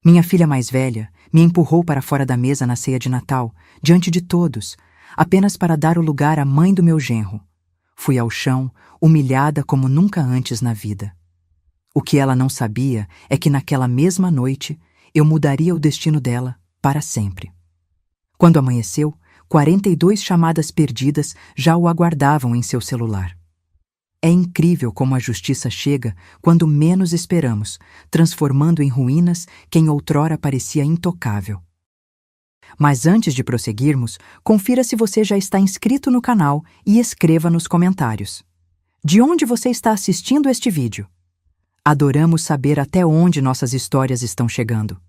Minha filha mais velha me empurrou para fora da mesa na ceia de Natal, diante de todos, apenas para dar o lugar à mãe do meu genro. Fui ao chão, humilhada como nunca antes na vida. O que ela não sabia é que naquela mesma noite eu mudaria o destino dela para sempre. Quando amanheceu, 42 chamadas perdidas já o aguardavam em seu celular. É incrível como a justiça chega quando menos esperamos, transformando em ruínas quem outrora parecia intocável. Mas antes de prosseguirmos, confira se você já está inscrito no canal e escreva nos comentários. De onde você está assistindo este vídeo? Adoramos saber até onde nossas histórias estão chegando.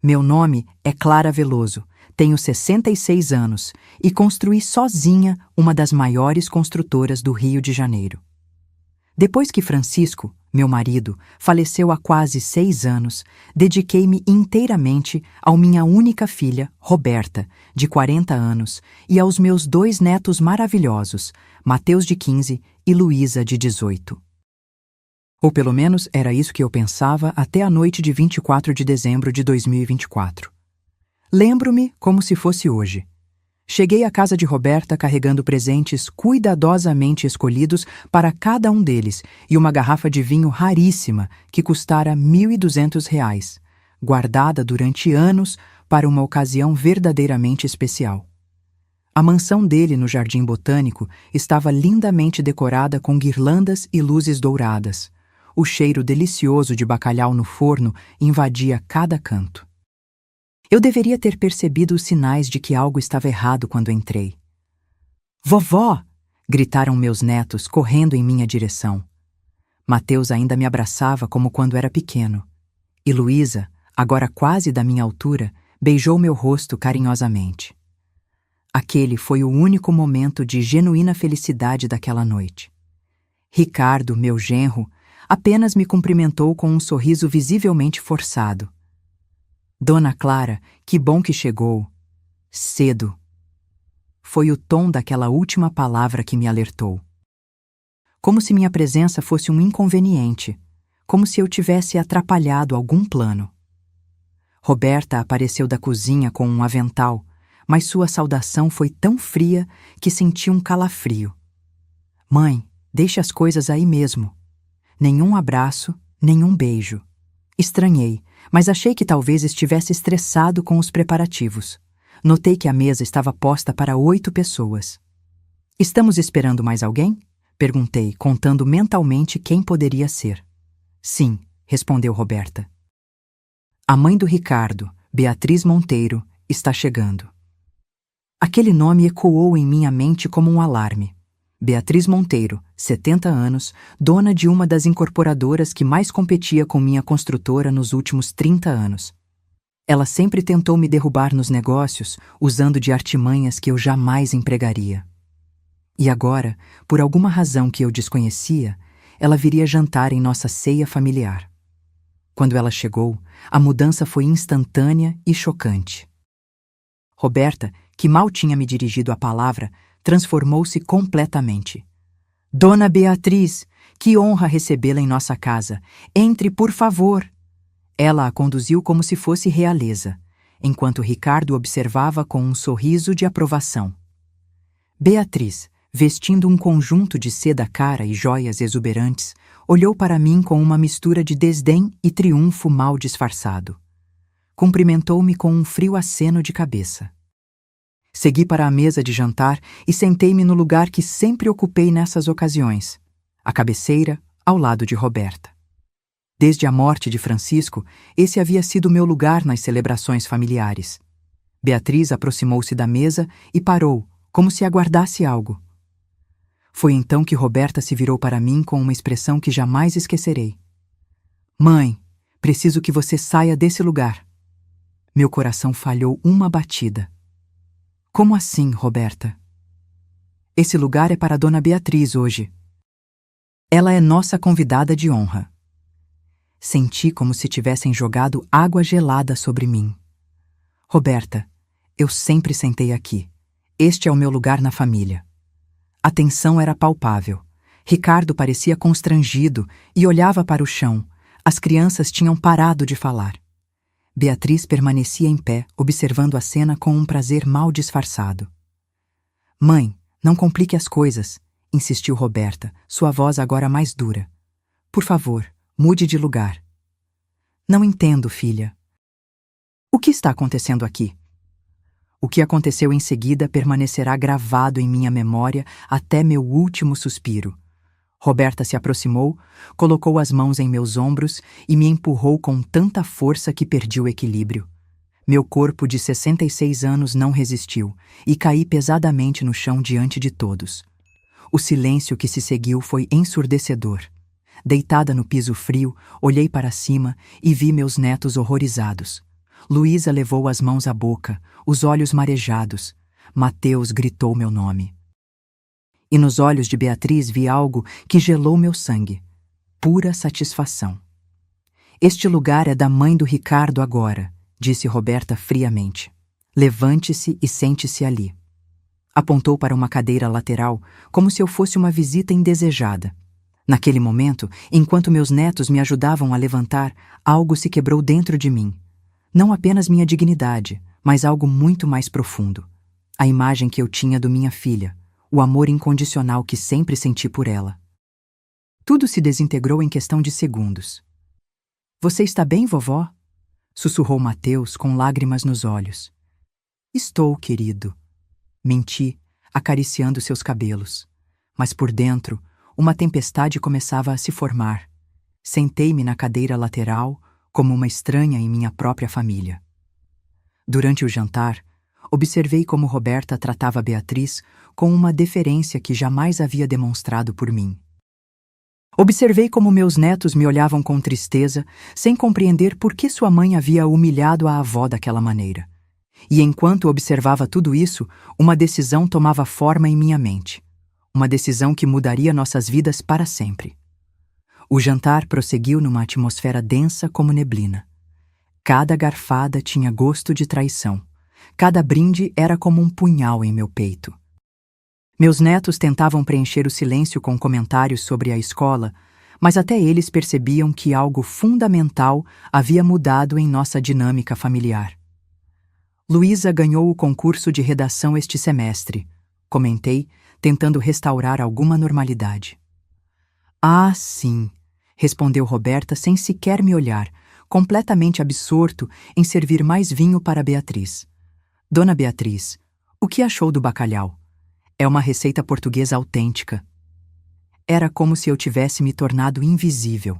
Meu nome é Clara Veloso, tenho 66 anos e construí sozinha uma das maiores construtoras do Rio de Janeiro. Depois que Francisco, meu marido, faleceu há quase 6 anos, dediquei-me inteiramente à minha única filha, Roberta, de 40 anos, e aos meus 2 netos maravilhosos, Mateus, de 15, e Luísa, de 18. Ou pelo menos era isso que eu pensava até a noite de 24 de dezembro de 2024. Lembro-me como se fosse hoje. Cheguei à casa de Roberta carregando presentes cuidadosamente escolhidos para cada um deles e uma garrafa de vinho raríssima que custara R$ 1.200, guardada durante anos para uma ocasião verdadeiramente especial. A mansão dele no Jardim Botânico estava lindamente decorada com guirlandas e luzes douradas. O cheiro delicioso de bacalhau no forno invadia cada canto. Eu deveria ter percebido os sinais de que algo estava errado quando entrei. "Vovó!" gritaram meus netos, correndo em minha direção. Mateus ainda me abraçava como quando era pequeno. E Luísa, agora quase da minha altura, beijou meu rosto carinhosamente. Aquele foi o único momento de genuína felicidade daquela noite. Ricardo, meu genro, apenas me cumprimentou com um sorriso visivelmente forçado. "Dona Clara, que bom que chegou. Cedo." Foi o tom daquela última palavra que me alertou. Como se minha presença fosse um inconveniente, como se eu tivesse atrapalhado algum plano. Roberta apareceu da cozinha com um avental, mas sua saudação foi tão fria que senti um calafrio. "Mãe, deixe as coisas aí mesmo. Nenhum abraço, nenhum beijo." Estranhei, mas achei que talvez estivesse estressado com os preparativos. Notei que a mesa estava posta para 8 pessoas. "Estamos esperando mais alguém?" perguntei, contando mentalmente quem poderia ser. "Sim", respondeu Roberta. "A mãe do Ricardo, Beatriz Monteiro, está chegando." Aquele nome ecoou em minha mente como um alarme. Beatriz Monteiro, 70 anos, dona de uma das incorporadoras que mais competia com minha construtora nos últimos 30 anos. Ela sempre tentou me derrubar nos negócios, usando de artimanhas que eu jamais empregaria. E agora, por alguma razão que eu desconhecia, ela viria jantar em nossa ceia familiar. Quando ela chegou, a mudança foi instantânea e chocante. Roberta, que mal tinha me dirigido a palavra, transformou-se completamente. "Dona Beatriz, que honra recebê-la em nossa casa. Entre, por favor." Ela a conduziu como se fosse realeza, enquanto Ricardo observava com um sorriso de aprovação. Beatriz, vestindo um conjunto de seda cara e joias exuberantes, olhou para mim com uma mistura de desdém e triunfo mal disfarçado. Cumprimentou-me com um frio aceno de cabeça. Segui para a mesa de jantar e sentei-me no lugar que sempre ocupei nessas ocasiões, a cabeceira, ao lado de Roberta. Desde a morte de Francisco, esse havia sido meu lugar nas celebrações familiares. Beatriz aproximou-se da mesa e parou, como se aguardasse algo. Foi então que Roberta se virou para mim com uma expressão que jamais esquecerei. "Mãe, preciso que você saia desse lugar." Meu coração falhou uma batida. "Como assim, Roberta?" "Esse lugar é para Dona Beatriz hoje. Ela é nossa convidada de honra." Senti como se tivessem jogado água gelada sobre mim. "Roberta, eu sempre sentei aqui. Este é o meu lugar na família." A tensão era palpável. Ricardo parecia constrangido e olhava para o chão. As crianças tinham parado de falar. Beatriz permanecia em pé, observando a cena com um prazer mal disfarçado. Mãe, não complique as coisas, insistiu Roberta, sua voz agora mais dura. Por favor, mude de lugar. Não entendo, filha. O que está acontecendo aqui? O que aconteceu em seguida permanecerá gravado em minha memória até meu último suspiro. Roberta se aproximou, colocou as mãos em meus ombros e me empurrou com tanta força que perdi o equilíbrio. Meu corpo de 66 anos não resistiu e caí pesadamente no chão diante de todos. O silêncio que se seguiu foi ensurdecedor. Deitada no piso frio, olhei para cima e vi meus netos horrorizados. Luísa levou as mãos à boca, os olhos marejados. Mateus gritou meu nome. E nos olhos de Beatriz vi algo que gelou meu sangue. Pura satisfação. Este lugar é da mãe do Ricardo agora, disse Roberta friamente. Levante-se e sente-se ali. Apontou para uma cadeira lateral, como se eu fosse uma visita indesejada. Naquele momento, enquanto meus netos me ajudavam a levantar, algo se quebrou dentro de mim. Não apenas minha dignidade, mas algo muito mais profundo. A imagem que eu tinha do minha filha, o amor incondicional que sempre senti por ela. Tudo se desintegrou em questão de segundos. Você está bem, vovó? Sussurrou Mateus com lágrimas nos olhos. Estou, querido. Menti, acariciando seus cabelos. Mas por dentro, uma tempestade começava a se formar. Sentei-me na cadeira lateral, como uma estranha em minha própria família. Durante o jantar, observei como Roberta tratava Beatriz com uma deferência que jamais havia demonstrado por mim. Observei como meus netos me olhavam com tristeza, sem compreender por que sua mãe havia humilhado a avó daquela maneira. E enquanto observava tudo isso, uma decisão tomava forma em minha mente. Uma decisão que mudaria nossas vidas para sempre. O jantar prosseguiu numa atmosfera densa como neblina. Cada garfada tinha gosto de traição. Cada brinde era como um punhal em meu peito. Meus netos tentavam preencher o silêncio com comentários sobre a escola, mas até eles percebiam que algo fundamental havia mudado em nossa dinâmica familiar. Luísa ganhou o concurso de redação este semestre, comentei, tentando restaurar alguma normalidade. Ah, sim, respondeu Roberta sem sequer me olhar, completamente absorto em servir mais vinho para Beatriz. Dona Beatriz, o que achou do bacalhau? É uma receita portuguesa autêntica. Era como se eu tivesse me tornado invisível.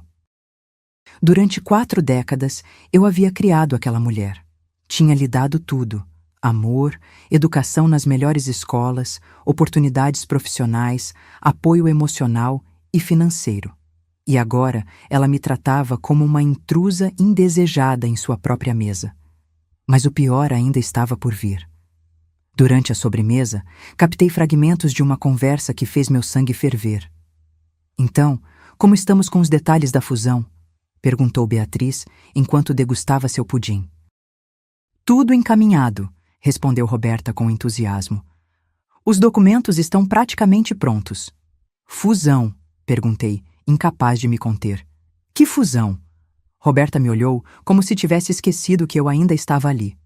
Durante 4 décadas, eu havia criado aquela mulher. Tinha lhe dado tudo: amor, educação nas melhores escolas, oportunidades profissionais, apoio emocional e financeiro. E agora ela me tratava como uma intrusa indesejada em sua própria mesa. Mas o pior ainda estava por vir. Durante a sobremesa, captei fragmentos de uma conversa que fez meu sangue ferver. Então, como estamos com os detalhes da fusão? Perguntou Beatriz, enquanto degustava seu pudim. Tudo encaminhado, respondeu Roberta com entusiasmo. Os documentos estão praticamente prontos. Fusão, perguntei, incapaz de me conter. Que fusão? Roberta me olhou como se tivesse esquecido que eu ainda estava ali.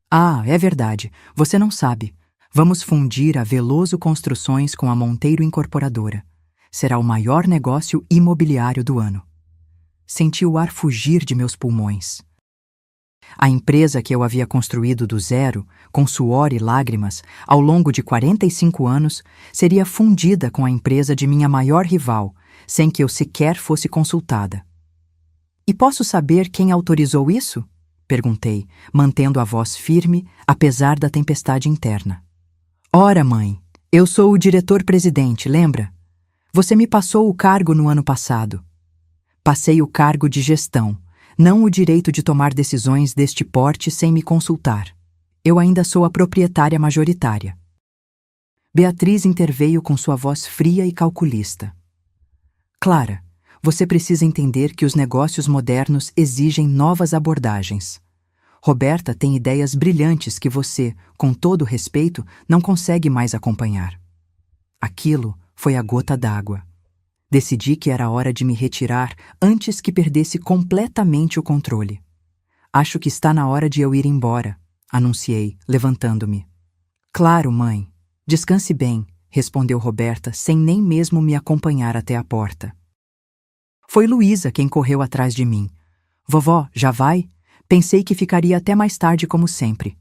Ah, é verdade, você não sabe. Vamos fundir a Veloso Construções com a Monteiro Incorporadora. Será o maior negócio imobiliário do ano. Senti o ar fugir de meus pulmões. A empresa que eu havia construído do zero, com suor e lágrimas, ao longo de 45 anos, seria fundida com a empresa de minha maior rival, sem que eu sequer fosse consultada. E posso saber quem autorizou isso? Perguntei, mantendo a voz firme, apesar da tempestade interna. Ora, mãe, eu sou o diretor-presidente, lembra? Você me passou o cargo no ano passado. Passei o cargo de gestão, não o direito de tomar decisões deste porte sem me consultar. Eu ainda sou a proprietária majoritária. Beatriz interveio com sua voz fria e calculista. Clara, você precisa entender que os negócios modernos exigem novas abordagens. Roberta tem ideias brilhantes que você, com todo respeito, não consegue mais acompanhar. Aquilo foi a gota d'água. Decidi que era hora de me retirar antes que perdesse completamente o controle. Acho que está na hora de eu ir embora, anunciei, levantando-me. Claro, mãe. Descanse bem, respondeu Roberta, sem nem mesmo me acompanhar até a porta. Foi Luísa quem correu atrás de mim. Vovó, já vai? Pensei que ficaria até mais tarde como sempre.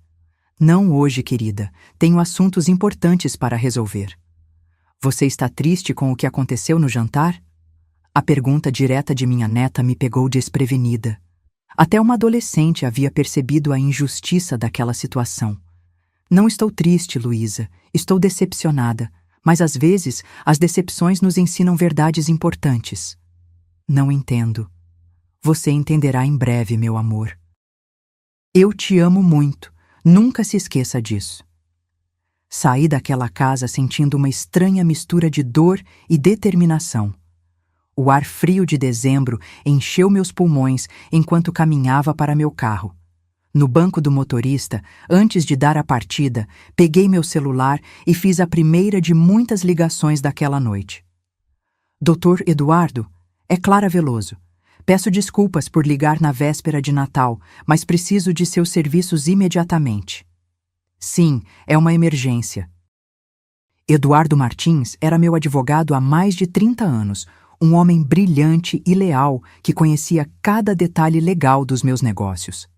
Não hoje, querida. Tenho assuntos importantes para resolver. Você está triste com o que aconteceu no jantar? A pergunta direta de minha neta me pegou desprevenida. Até uma adolescente havia percebido a injustiça daquela situação. Não estou triste, Luísa. Estou decepcionada. Mas às vezes, as decepções nos ensinam verdades importantes. Não entendo. Você entenderá em breve, meu amor. Eu te amo muito. Nunca se esqueça disso. Saí daquela casa sentindo uma estranha mistura de dor e determinação. O ar frio de dezembro encheu meus pulmões enquanto caminhava para meu carro. No banco do motorista, antes de dar a partida, peguei meu celular e fiz a primeira de muitas ligações daquela noite. Doutor Eduardo, é Clara Veloso. Peço desculpas por ligar na véspera de Natal, mas preciso de seus serviços imediatamente. Sim, é uma emergência. Eduardo Martins era meu advogado há mais de 30 anos, um homem brilhante e leal que conhecia cada detalhe legal dos meus negócios.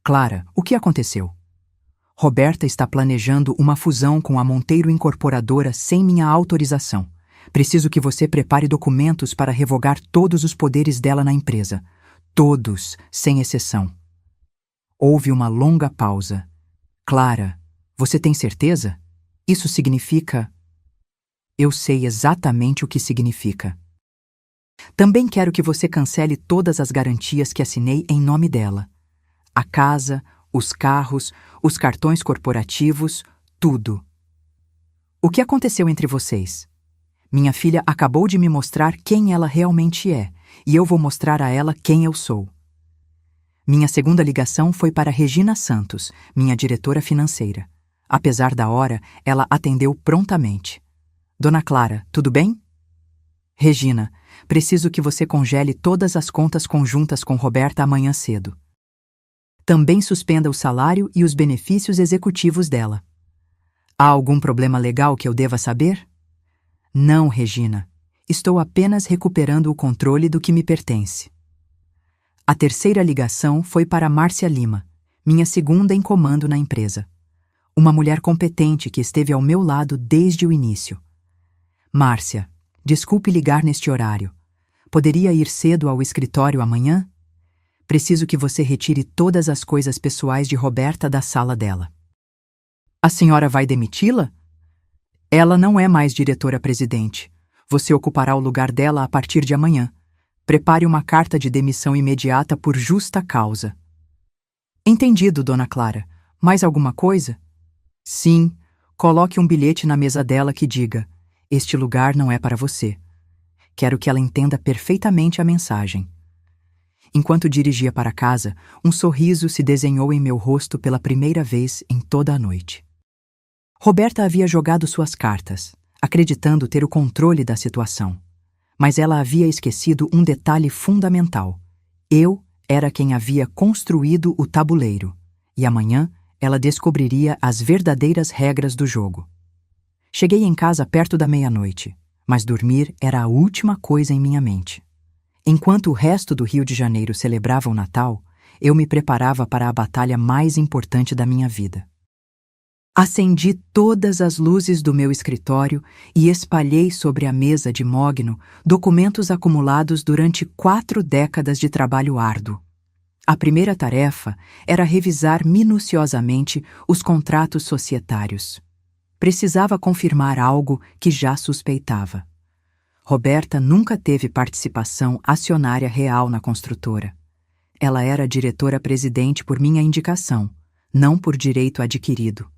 Clara, o que aconteceu? Roberta está planejando uma fusão com a Monteiro Incorporadora sem minha autorização. Preciso que você prepare documentos para revogar todos os poderes dela na empresa. Todos, sem exceção. Houve uma longa pausa. Clara, você tem certeza? Isso significa... Eu sei exatamente o que significa. Também quero que você cancele todas as garantias que assinei em nome dela. A casa, os carros, os cartões corporativos, tudo. O que aconteceu entre vocês? Minha filha acabou de me mostrar quem ela realmente é, e eu vou mostrar a ela quem eu sou. Minha segunda ligação foi para Regina Santos, minha diretora financeira. Apesar da hora, ela atendeu prontamente. Dona Clara, tudo bem? Regina, preciso que você congele todas as contas conjuntas com Roberta amanhã cedo. Também suspenda o salário e os benefícios executivos dela. Há algum problema legal que eu deva saber? Não, Regina. Estou apenas recuperando o controle do que me pertence. A terceira ligação foi para Márcia Lima, minha segunda em comando na empresa. Uma mulher competente que esteve ao meu lado desde o início. Márcia, desculpe ligar neste horário. Poderia ir cedo ao escritório amanhã? Preciso que você retire todas as coisas pessoais de Roberta da sala dela. A senhora vai demiti-la? Ela não é mais diretora-presidente. Você ocupará o lugar dela a partir de amanhã. Prepare uma carta de demissão imediata por justa causa. Entendido, Dona Clara. Mais alguma coisa? Sim, coloque um bilhete na mesa dela que diga: este lugar não é para você. Quero que ela entenda perfeitamente a mensagem. Enquanto dirigia para casa, um sorriso se desenhou em meu rosto pela primeira vez em toda a noite. Roberta havia jogado suas cartas, acreditando ter o controle da situação. Mas ela havia esquecido um detalhe fundamental. Eu era quem havia construído o tabuleiro, e amanhã ela descobriria as verdadeiras regras do jogo. Cheguei em casa perto da meia-noite, mas dormir era a última coisa em minha mente. Enquanto o resto do Rio de Janeiro celebrava o Natal, eu me preparava para a batalha mais importante da minha vida. Acendi todas as luzes do meu escritório e espalhei sobre a mesa de mogno documentos acumulados durante 4 décadas de trabalho árduo. A primeira tarefa era revisar minuciosamente os contratos societários. Precisava confirmar algo que já suspeitava. Roberta nunca teve participação acionária real na construtora. Ela era diretora-presidente por minha indicação, não por direito adquirido.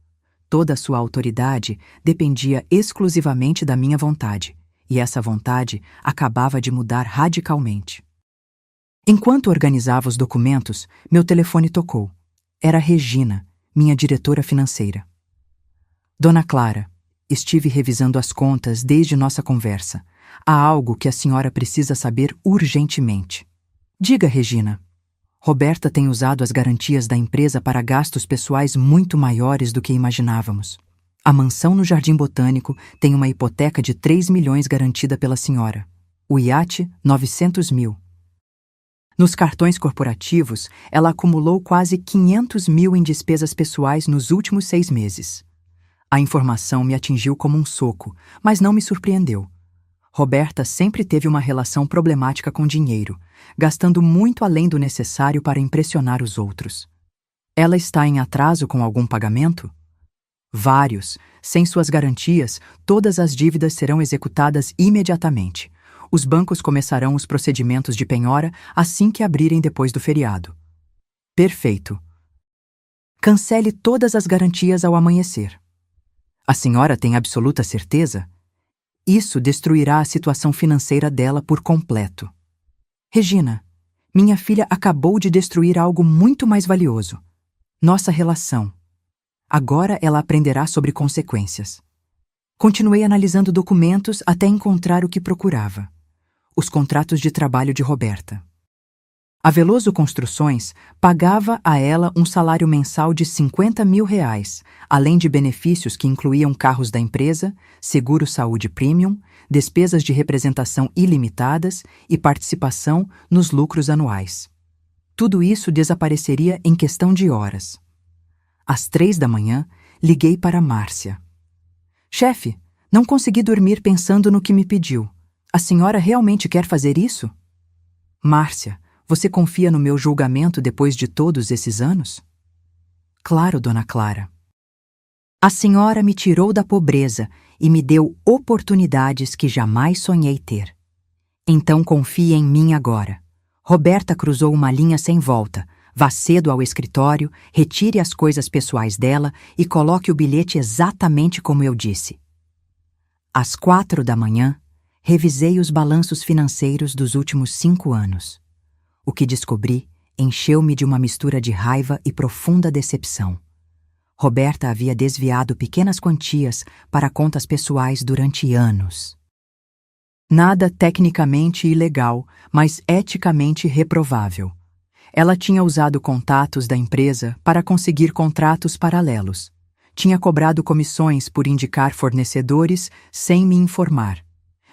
Toda a sua autoridade dependia exclusivamente da minha vontade, e essa vontade acabava de mudar radicalmente. Enquanto organizava os documentos, meu telefone tocou. Era Regina, minha diretora financeira. Dona Clara, estive revisando as contas desde nossa conversa. Há algo que a senhora precisa saber urgentemente. Diga, Regina. Roberta tem usado as garantias da empresa para gastos pessoais muito maiores do que imaginávamos. A mansão no Jardim Botânico tem uma hipoteca de 3 milhões garantida pela senhora. O iate, 900 mil. Nos cartões corporativos, ela acumulou quase 500 mil em despesas pessoais nos últimos 6 meses. A informação me atingiu como um soco, mas não me surpreendeu. Roberta sempre teve uma relação problemática com dinheiro, gastando muito além do necessário para impressionar os outros. Ela está em atraso com algum pagamento? Vários. Sem suas garantias, todas as dívidas serão executadas imediatamente. Os bancos começarão os procedimentos de penhora assim que abrirem depois do feriado. Perfeito. Cancele todas as garantias ao amanhecer. A senhora tem absoluta certeza? Isso destruirá a situação financeira dela por completo. Regina, minha filha acabou de destruir algo muito mais valioso. Nossa relação. Agora ela aprenderá sobre consequências. Continuei analisando documentos até encontrar o que procurava. Os contratos de trabalho de Roberta. A Veloso Construções pagava a ela um salário mensal de 50 mil reais, além de benefícios que incluíam carros da empresa, seguro-saúde premium, despesas de representação ilimitadas e participação nos lucros anuais. Tudo isso desapareceria em questão de horas. Às 3 da manhã, liguei para Márcia. Chefe, não consegui dormir pensando no que me pediu. A senhora realmente quer fazer isso? Márcia, você confia no meu julgamento depois de todos esses anos? Claro, dona Clara. A senhora me tirou da pobreza e me deu oportunidades que jamais sonhei ter. Então confie em mim agora. Roberta cruzou uma linha sem volta. Vá cedo ao escritório, retire as coisas pessoais dela e coloque o bilhete exatamente como eu disse. Às 4 da manhã, revisei os balanços financeiros dos últimos 5 anos. O que descobri encheu-me de uma mistura de raiva e profunda decepção. Roberta havia desviado pequenas quantias para contas pessoais durante anos. Nada tecnicamente ilegal, mas eticamente reprovável. Ela tinha usado contatos da empresa para conseguir contratos paralelos. Tinha cobrado comissões por indicar fornecedores sem me informar.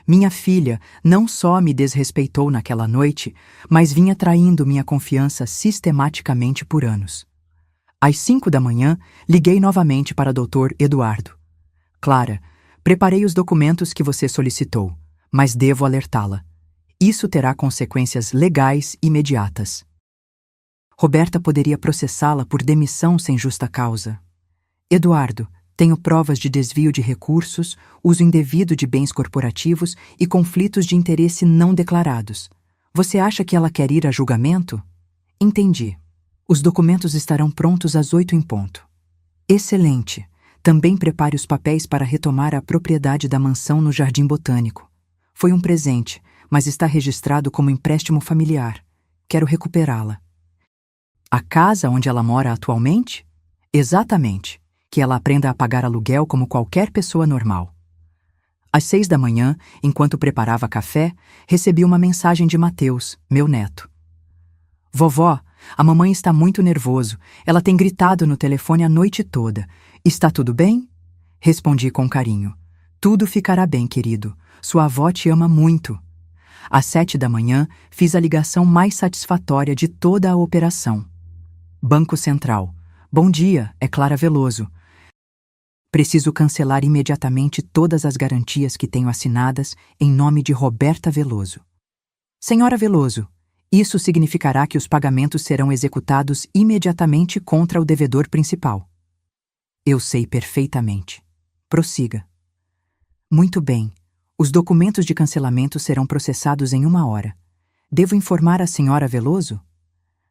Minha filha não só me desrespeitou naquela noite, mas vinha traindo minha confiança sistematicamente por anos. Às 5 da manhã, liguei novamente para Dr. Eduardo. Clara, preparei os documentos que você solicitou, mas devo alertá-la. Isso terá consequências legais imediatas. Roberta poderia processá-la por demissão sem justa causa. Eduardo, tenho provas de desvio de recursos, uso indevido de bens corporativos e conflitos de interesse não declarados. Você acha que ela quer ir a julgamento? Entendi. Os documentos estarão prontos às 8 em ponto. Excelente. Também prepare os papéis para retomar a propriedade da mansão no Jardim Botânico. Foi um presente, mas está registrado como empréstimo familiar. Quero recuperá-la. A casa onde ela mora atualmente? Exatamente. Que ela aprenda a pagar aluguel como qualquer pessoa normal. Às 6 da manhã, enquanto preparava café, recebi uma mensagem de Mateus, meu neto. Vovó, a mamãe está muito nervoso. Ela tem gritado no telefone a noite toda. Está tudo bem? Respondi com carinho. Tudo ficará bem, querido. Sua avó te ama muito. Às 7 da manhã, fiz a ligação mais satisfatória de toda a operação. Banco Central. Bom dia, é Clara Veloso. Preciso cancelar imediatamente todas as garantias que tenho assinadas em nome de Roberta Veloso. Senhora Veloso, isso significará que os pagamentos serão executados imediatamente contra o devedor principal. Eu sei perfeitamente. Prossiga. Muito bem. Os documentos de cancelamento serão processados em 1 hora. Devo informar a senhora Veloso?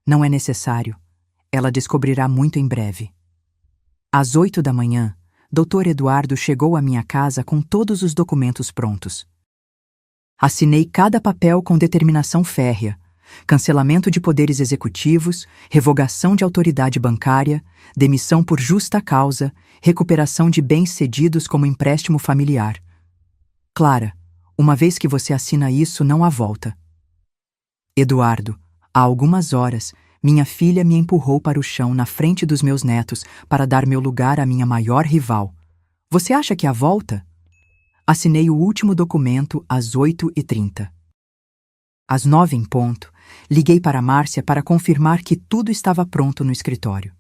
Não é necessário. Ela descobrirá muito em breve. Às 8 da manhã, Dr. Eduardo chegou à minha casa com todos os documentos prontos. Assinei cada papel com determinação férrea: cancelamento de poderes executivos, revogação de autoridade bancária, demissão por justa causa, recuperação de bens cedidos como empréstimo familiar. Clara, uma vez que você assina isso, não há volta. Eduardo, há algumas horas, Minha filha me empurrou para o chão na frente dos meus netos para dar meu lugar à minha maior rival. Você acha que há volta? Assinei o último documento às 8h30. Às 9 em ponto, liguei para Márcia para confirmar que tudo estava pronto no escritório.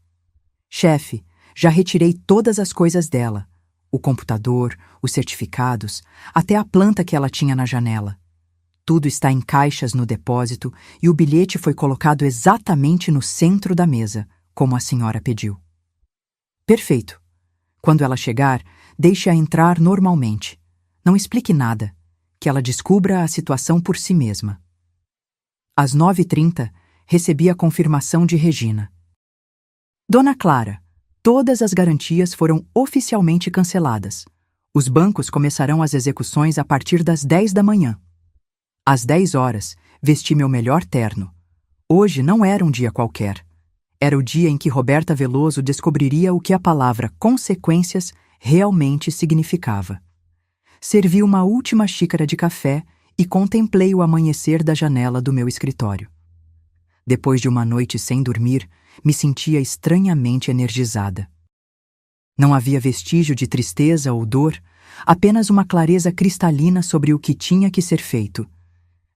Chefe, já retirei todas as coisas dela. O computador, os certificados, até a planta que ela tinha na janela. Tudo está em caixas no depósito e o bilhete foi colocado exatamente no centro da mesa, como a senhora pediu. Perfeito. Quando ela chegar, deixe-a entrar normalmente. Não explique nada, que ela descubra a situação por si mesma. Às 9h30, recebi a confirmação de Regina. Dona Clara, todas as garantias foram oficialmente canceladas. Os bancos começarão as execuções a partir das 10 da manhã. Às 10 horas, vesti meu melhor terno. Hoje não era um dia qualquer. Era o dia em que Roberta Veloso descobriria o que a palavra consequências realmente significava. Servi uma última xícara de café e contemplei o amanhecer da janela do meu escritório. Depois de uma noite sem dormir, me sentia estranhamente energizada. Não havia vestígio de tristeza ou dor, apenas uma clareza cristalina sobre o que tinha que ser feito.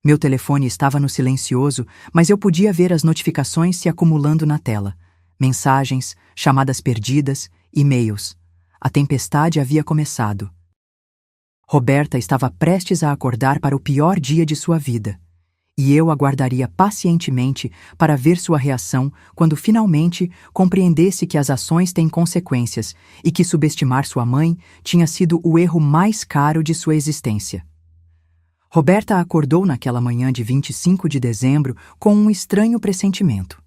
Meu telefone estava no silencioso, mas eu podia ver as notificações se acumulando na tela. Mensagens, chamadas perdidas, e-mails. A tempestade havia começado. Roberta estava prestes a acordar para o pior dia de sua vida. E eu aguardaria pacientemente para ver sua reação quando finalmente compreendesse que as ações têm consequências e que subestimar sua mãe tinha sido o erro mais caro de sua existência. Roberta acordou naquela manhã de 25 de dezembro com um estranho pressentimento.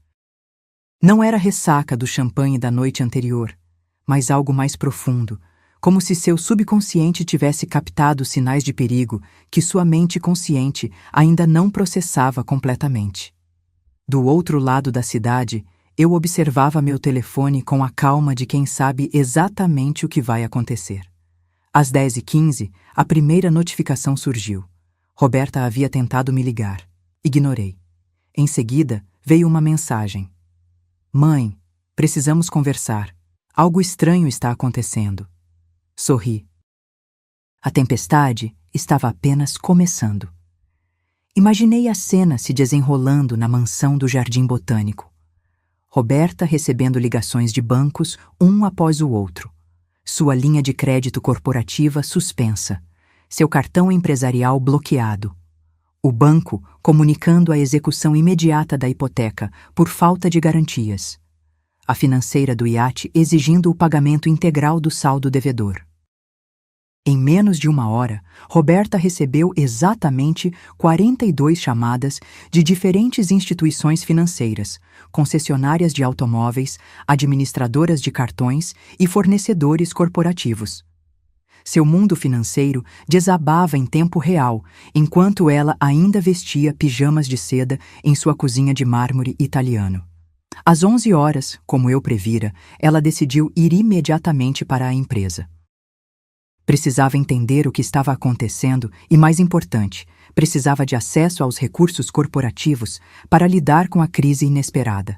Não era ressaca do champanhe da noite anterior, mas algo mais profundo, como se seu subconsciente tivesse captado sinais de perigo que sua mente consciente ainda não processava completamente. Do outro lado da cidade, eu observava meu telefone com a calma de quem sabe exatamente o que vai acontecer. Às 10h15, a primeira notificação surgiu. Roberta havia tentado me ligar. Ignorei. Em seguida, veio uma mensagem. Mãe, precisamos conversar. Algo estranho está acontecendo. Sorri. A tempestade estava apenas começando. Imaginei a cena se desenrolando na mansão do Jardim Botânico. Roberta recebendo ligações de bancos, um após o outro. Sua linha de crédito corporativa suspensa. Seu cartão empresarial bloqueado. O banco comunicando a execução imediata da hipoteca por falta de garantias. A financeira do iate exigindo o pagamento integral do saldo devedor. Em menos de uma hora, Roberta recebeu exatamente 42 chamadas de diferentes instituições financeiras, concessionárias de automóveis, administradoras de cartões e fornecedores corporativos. Seu mundo financeiro desabava em tempo real, enquanto ela ainda vestia pijamas de seda em sua cozinha de mármore italiano. Às 11 horas, como eu previra, ela decidiu ir imediatamente para a empresa. Precisava entender o que estava acontecendo e, mais importante, precisava de acesso aos recursos corporativos para lidar com a crise inesperada.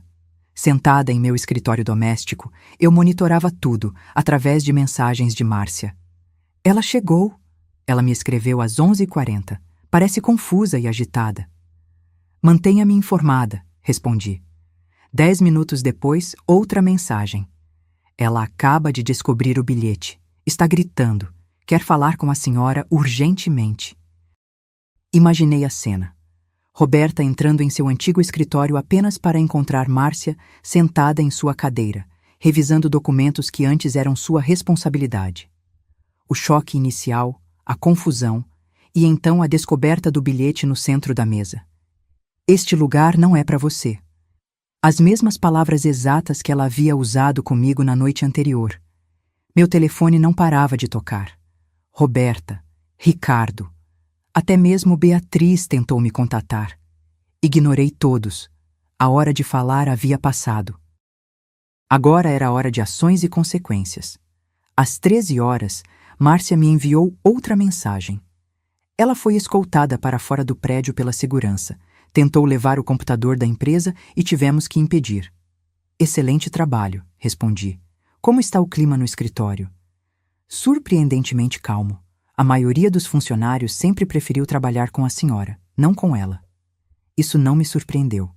Sentada em meu escritório doméstico, eu monitorava tudo através de mensagens de Márcia. Ela chegou. Ela me escreveu às 11h40. Parece confusa e agitada. Mantenha-me informada, respondi. 10 minutos depois, outra mensagem. Ela acaba de descobrir o bilhete. Está gritando. Quer falar com a senhora urgentemente. Imaginei a cena. Roberta entrando em seu antigo escritório apenas para encontrar Márcia sentada em sua cadeira, revisando documentos que antes eram sua responsabilidade. O choque inicial, a confusão e então a descoberta do bilhete no centro da mesa. Este lugar não é para você. As mesmas palavras exatas que ela havia usado comigo na noite anterior. Meu telefone não parava de tocar. Roberta, Ricardo, até mesmo Beatriz tentou me contatar. Ignorei todos. A hora de falar havia passado. Agora era a hora de ações e consequências. Às 13 horas, Márcia me enviou outra mensagem. Ela foi escoltada para fora do prédio pela segurança, Tentou levar o computador da empresa e tivemos que impedir. Excelente trabalho, respondi. Como está o clima no escritório? Surpreendentemente calmo. A maioria dos funcionários sempre preferiu trabalhar com a senhora, não com ela. Isso não me surpreendeu.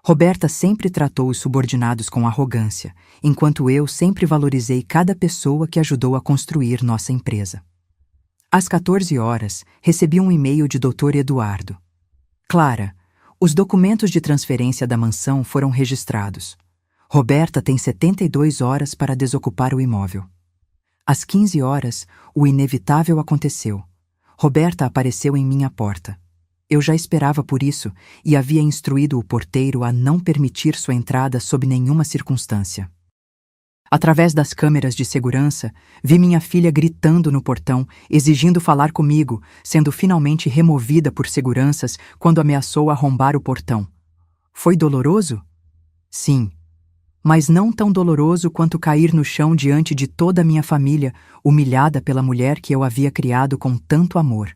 Roberta sempre tratou os subordinados com arrogância, enquanto eu sempre valorizei cada pessoa que ajudou a construir nossa empresa. Às 14 horas, recebi um e-mail de Dr. Eduardo. Clara, os documentos de transferência da mansão foram registrados. Roberta tem 72 horas para desocupar o imóvel. Às 15 horas, o inevitável aconteceu. Roberta apareceu em minha porta. Eu já esperava por isso e havia instruído o porteiro a não permitir sua entrada sob nenhuma circunstância. Através das câmeras de segurança, vi minha filha gritando no portão, exigindo falar comigo, sendo finalmente removida por seguranças quando ameaçou arrombar o portão. Foi doloroso? Sim. Mas não tão doloroso quanto cair no chão diante de toda a minha família, humilhada pela mulher que eu havia criado com tanto amor.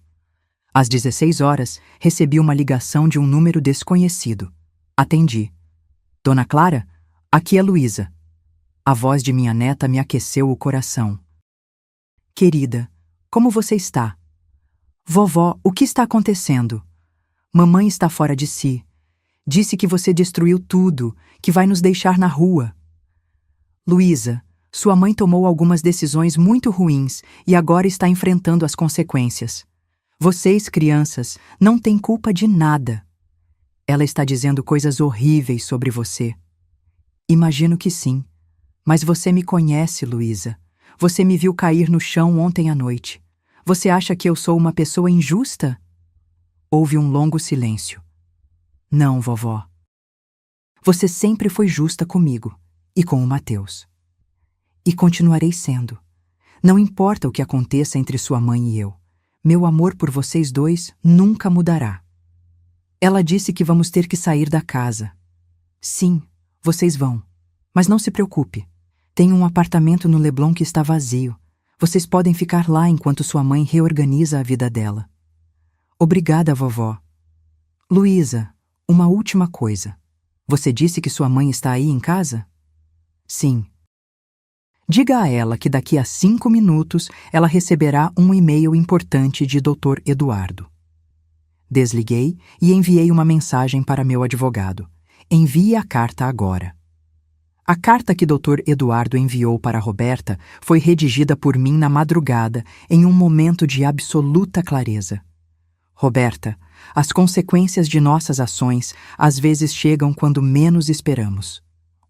Às 16 horas, recebi uma ligação de um número desconhecido. Atendi. Dona Clara, aqui é Luísa. A voz de minha neta me aqueceu o coração. Querida, como você está? Vovó, o que está acontecendo? Mamãe está fora de si. Disse que você destruiu tudo, que vai nos deixar na rua. Luísa, sua mãe tomou algumas decisões muito ruins e agora está enfrentando as consequências. Vocês, crianças, não têm culpa de nada. Ela está dizendo coisas horríveis sobre você. Imagino que sim. Mas você me conhece, Luísa. Você me viu cair no chão ontem à noite. Você acha que eu sou uma pessoa injusta? Houve um longo silêncio. Não, vovó. Você sempre foi justa comigo e com o Mateus. E continuarei sendo. Não importa o que aconteça entre sua mãe e eu. Meu amor por vocês dois nunca mudará. Ela disse que vamos ter que sair da casa. Sim, vocês vão. Mas não se preocupe. Tem um apartamento no Leblon que está vazio. Vocês podem ficar lá enquanto sua mãe reorganiza a vida dela. Obrigada, vovó. Luísa, uma última coisa. Você disse que sua mãe está aí em casa? Sim. Diga a ela que daqui a 5 minutos ela receberá um e-mail importante de Dr. Eduardo. Desliguei e enviei uma mensagem para meu advogado. Envie a carta agora. A carta que Dr. Eduardo enviou para Roberta foi redigida por mim na madrugada, em um momento de absoluta clareza. Roberta, as consequências de nossas ações às vezes chegam quando menos esperamos.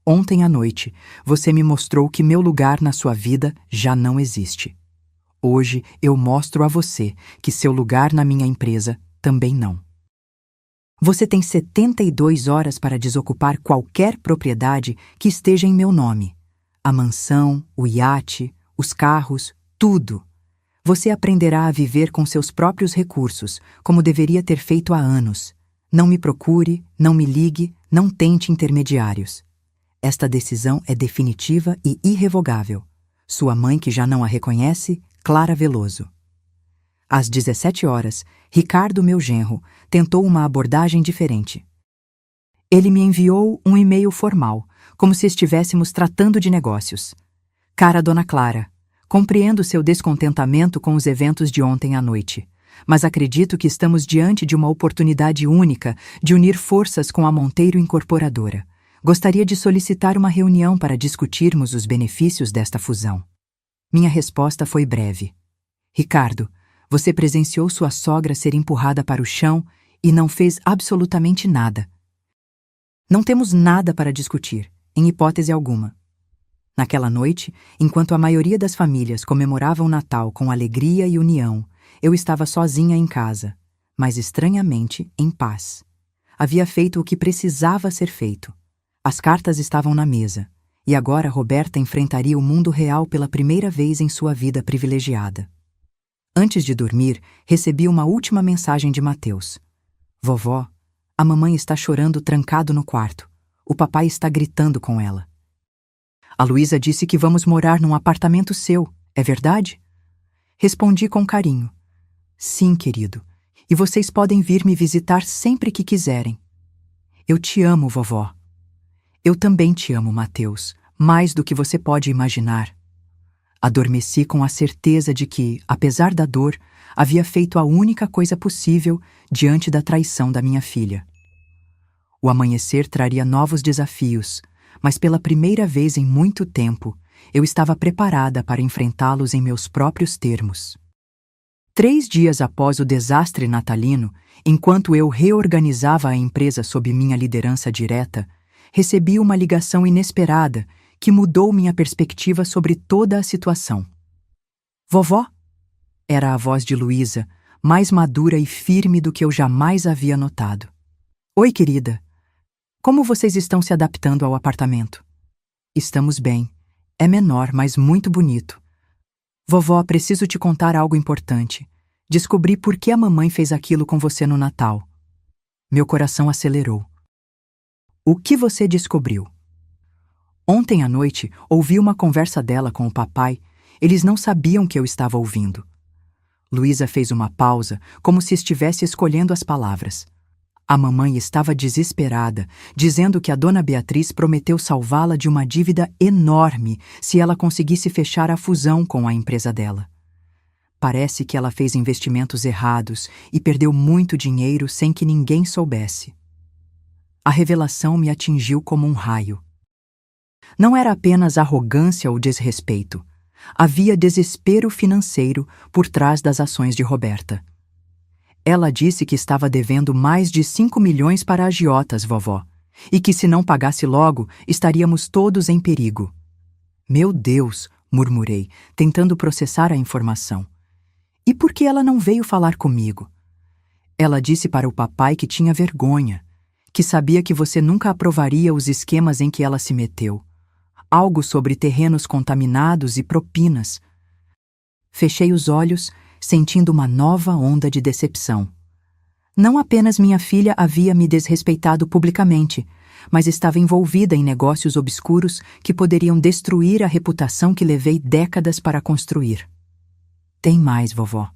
Ontem à noite, você me mostrou que meu lugar na sua vida já não existe. Hoje eu mostro a você que seu lugar na minha empresa também não. Você tem 72 horas para desocupar qualquer propriedade que esteja em meu nome. A mansão, o iate, os carros, tudo. Você aprenderá a viver com seus próprios recursos, como deveria ter feito há anos. Não me procure, não me ligue, não tente intermediários. Esta decisão é definitiva e irrevogável. Sua mãe, que já não a reconhece, Clara Veloso. Às 17 horas, Ricardo, meu genro, tentou uma abordagem diferente. Ele me enviou um e-mail formal, como se estivéssemos tratando de negócios. Cara Dona Clara, compreendo seu descontentamento com os eventos de ontem à noite, mas acredito que estamos diante de uma oportunidade única de unir forças com a Monteiro Incorporadora. Gostaria de solicitar uma reunião para discutirmos os benefícios desta fusão. Minha resposta foi breve. Ricardo, você presenciou sua sogra ser empurrada para o chão e não fez absolutamente nada. Não temos nada para discutir, em hipótese alguma. Naquela noite, enquanto a maioria das famílias comemorava o Natal com alegria e união, eu estava sozinha em casa, mas estranhamente em paz. Havia feito o que precisava ser feito. As cartas estavam na mesa, e agora Roberta enfrentaria o mundo real pela primeira vez em sua vida privilegiada. Antes de dormir, recebi uma última mensagem de Mateus. Vovó, a mamãe está chorando trancado no quarto. O papai está gritando com ela. A Luísa disse que vamos morar num apartamento seu, é verdade? Respondi com carinho. Sim, querido. E vocês podem vir me visitar sempre que quiserem. Eu te amo, vovó. Eu também te amo, Mateus, mais do que você pode imaginar. Adormeci com a certeza de que, apesar da dor, havia feito a única coisa possível diante da traição da minha filha. O amanhecer traria novos desafios, mas pela primeira vez em muito tempo, eu estava preparada para enfrentá-los em meus próprios termos. 3 dias após o desastre natalino, enquanto eu reorganizava a empresa sob minha liderança direta, recebi uma ligação inesperada que mudou minha perspectiva sobre toda a situação. Vovó? Era a voz de Luísa, mais madura e firme do que eu jamais havia notado. Oi, querida. Como vocês estão se adaptando ao apartamento? Estamos bem. É menor, mas muito bonito. Vovó, preciso te contar algo importante. Descobri por que a mamãe fez aquilo com você no Natal. Meu coração acelerou. O que você descobriu? Ontem à noite, ouvi uma conversa dela com o papai. Eles não sabiam que eu estava ouvindo. Luísa fez uma pausa, como se estivesse escolhendo as palavras. A mamãe estava desesperada, dizendo que a dona Beatriz prometeu salvá-la de uma dívida enorme se ela conseguisse fechar a fusão com a empresa dela. Parece que ela fez investimentos errados e perdeu muito dinheiro sem que ninguém soubesse. A revelação me atingiu como um raio. Não era apenas arrogância ou desrespeito. Havia desespero financeiro por trás das ações de Roberta. Ela disse que estava devendo mais de 5 milhões para agiotas, vovó, e que se não pagasse logo, estaríamos todos em perigo. Meu Deus, murmurei, tentando processar a informação. E por que ela não veio falar comigo? Ela disse para o papai que tinha vergonha, que sabia que você nunca aprovaria os esquemas em que ela se meteu. Algo sobre terrenos contaminados e propinas. Fechei os olhos, sentindo uma nova onda de decepção. Não apenas minha filha havia me desrespeitado publicamente, mas estava envolvida em negócios obscuros que poderiam destruir a reputação que levei décadas para construir. Tem mais, vovó.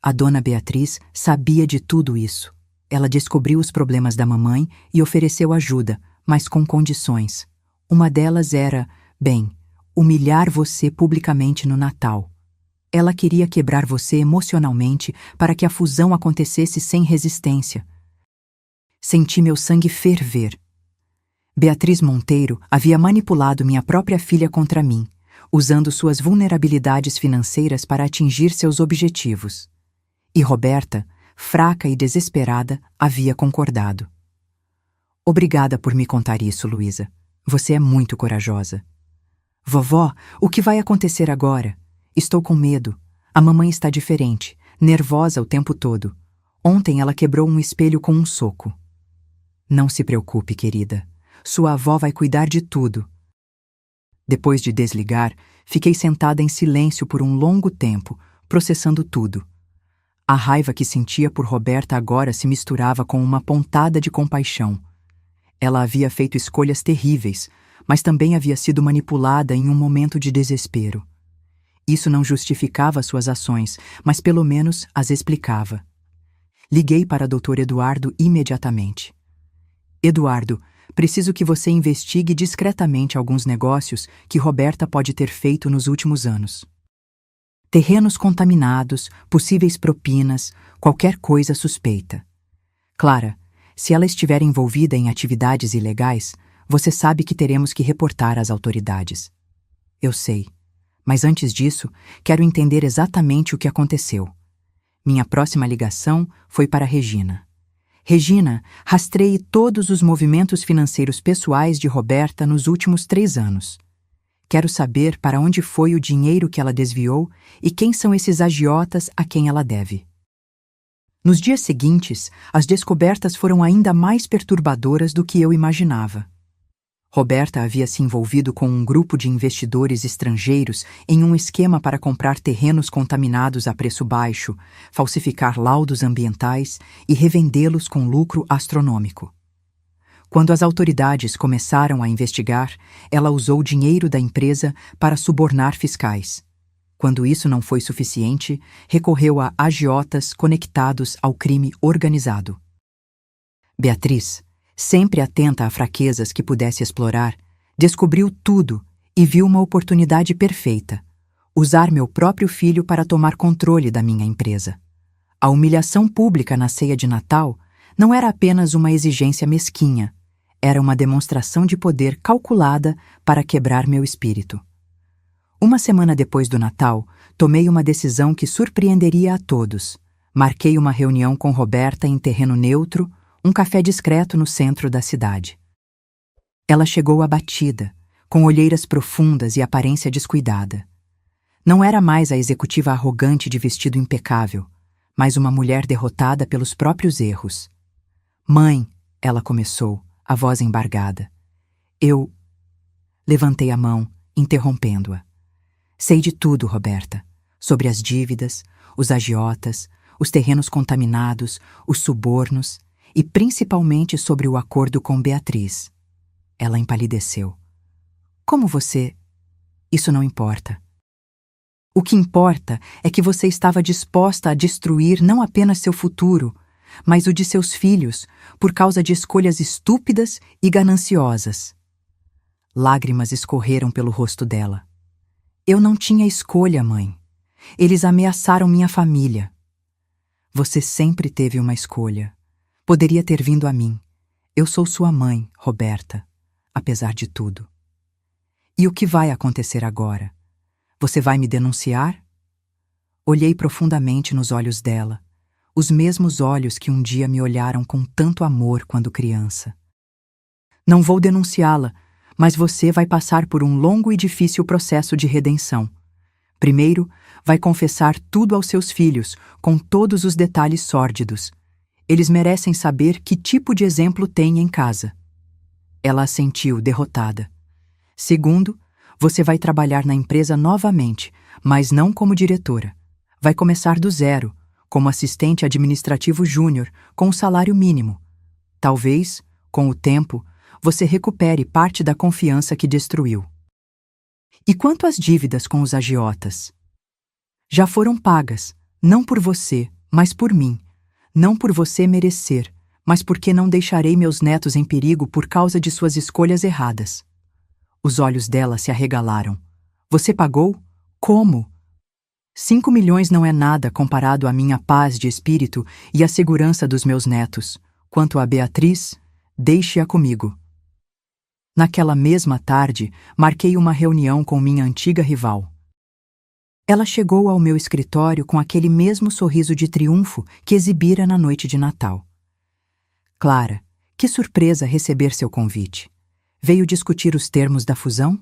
A dona Beatriz sabia de tudo isso. Ela descobriu os problemas da mamãe e ofereceu ajuda, mas com condições. Uma delas era, humilhar você publicamente no Natal. Ela queria quebrar você emocionalmente para que a fusão acontecesse sem resistência. Senti meu sangue ferver. Beatriz Monteiro havia manipulado minha própria filha contra mim, usando suas vulnerabilidades financeiras para atingir seus objetivos. E Roberta, fraca e desesperada, havia concordado. Obrigada por me contar isso, Luísa. Você é muito corajosa. Vovó, o que vai acontecer agora? Estou com medo. A mamãe está diferente, nervosa o tempo todo. Ontem ela quebrou um espelho com um soco. Não se preocupe, querida. Sua avó vai cuidar de tudo. Depois de desligar, fiquei sentada em silêncio por um longo tempo, processando tudo. A raiva que sentia por Roberta agora se misturava com uma pontada de compaixão. Ela havia feito escolhas terríveis, mas também havia sido manipulada em um momento de desespero. Isso não justificava suas ações, mas pelo menos as explicava. Liguei para Dr. Eduardo imediatamente. Eduardo, preciso que você investigue discretamente alguns negócios que Roberta pode ter feito nos últimos anos. Terrenos contaminados, possíveis propinas, qualquer coisa suspeita. Clara, se ela estiver envolvida em atividades ilegais, você sabe que teremos que reportar às autoridades. Eu sei, mas antes disso, quero entender exatamente o que aconteceu. Minha próxima ligação foi para Regina. Regina, rastreie todos os movimentos financeiros pessoais de Roberta nos últimos 3 anos. Quero saber para onde foi o dinheiro que ela desviou e quem são esses agiotas a quem ela deve. Nos dias seguintes, as descobertas foram ainda mais perturbadoras do que eu imaginava. Roberta havia se envolvido com um grupo de investidores estrangeiros em um esquema para comprar terrenos contaminados a preço baixo, falsificar laudos ambientais e revendê-los com lucro astronômico. Quando as autoridades começaram a investigar, ela usou o dinheiro da empresa para subornar fiscais. Quando isso não foi suficiente, recorreu a agiotas conectados ao crime organizado. Beatriz, sempre atenta a fraquezas que pudesse explorar, descobriu tudo e viu uma oportunidade perfeita: usar meu próprio filho para tomar controle da minha empresa. A humilhação pública na ceia de Natal não era apenas uma exigência mesquinha, era uma demonstração de poder calculada para quebrar meu espírito. Uma semana depois do Natal, tomei uma decisão que surpreenderia a todos. Marquei uma reunião com Roberta em terreno neutro, um café discreto no centro da cidade. Ela chegou abatida, com olheiras profundas e aparência descuidada. Não era mais a executiva arrogante de vestido impecável, mas uma mulher derrotada pelos próprios erros. "Mãe", ela começou, a voz embargada. Eu levantei a mão, interrompendo-a. "Sei de tudo, Roberta. Sobre as dívidas, os agiotas, os terrenos contaminados, os subornos e principalmente sobre o acordo com Beatriz." Ela empalideceu. "Como você? Isso não importa. O que importa é que você estava disposta a destruir não apenas seu futuro, mas o de seus filhos, por causa de escolhas estúpidas e gananciosas." Lágrimas escorreram pelo rosto dela. "Eu não tinha escolha, mãe. Eles ameaçaram minha família." "Você sempre teve uma escolha. Poderia ter vindo a mim. Eu sou sua mãe, Roberta, apesar de tudo." "E o que vai acontecer agora? Você vai me denunciar?" Olhei profundamente nos olhos dela, os mesmos olhos que um dia me olharam com tanto amor quando criança. "Não vou denunciá-la, mas você vai passar por um longo e difícil processo de redenção. Primeiro, vai confessar tudo aos seus filhos, com todos os detalhes sórdidos. Eles merecem saber que tipo de exemplo tem em casa." Ela assentiu, derrotada. "Segundo, você vai trabalhar na empresa novamente, mas não como diretora. Vai começar do zero, como assistente administrativo júnior, com um salário mínimo. Talvez, com o tempo, você recupere parte da confiança que destruiu." "E quanto às dívidas com os agiotas?" "Já foram pagas, não por você, mas por mim. Não por você merecer, mas porque não deixarei meus netos em perigo por causa de suas escolhas erradas." Os olhos dela se arregalaram. "Você pagou? Como?" 5 milhões não é nada comparado à minha paz de espírito e à segurança dos meus netos. Quanto a Beatriz, deixe-a comigo." Naquela mesma tarde, marquei uma reunião com minha antiga rival. Ela chegou ao meu escritório com aquele mesmo sorriso de triunfo que exibira na noite de Natal. "Clara, que surpresa receber seu convite. Veio discutir os termos da fusão?"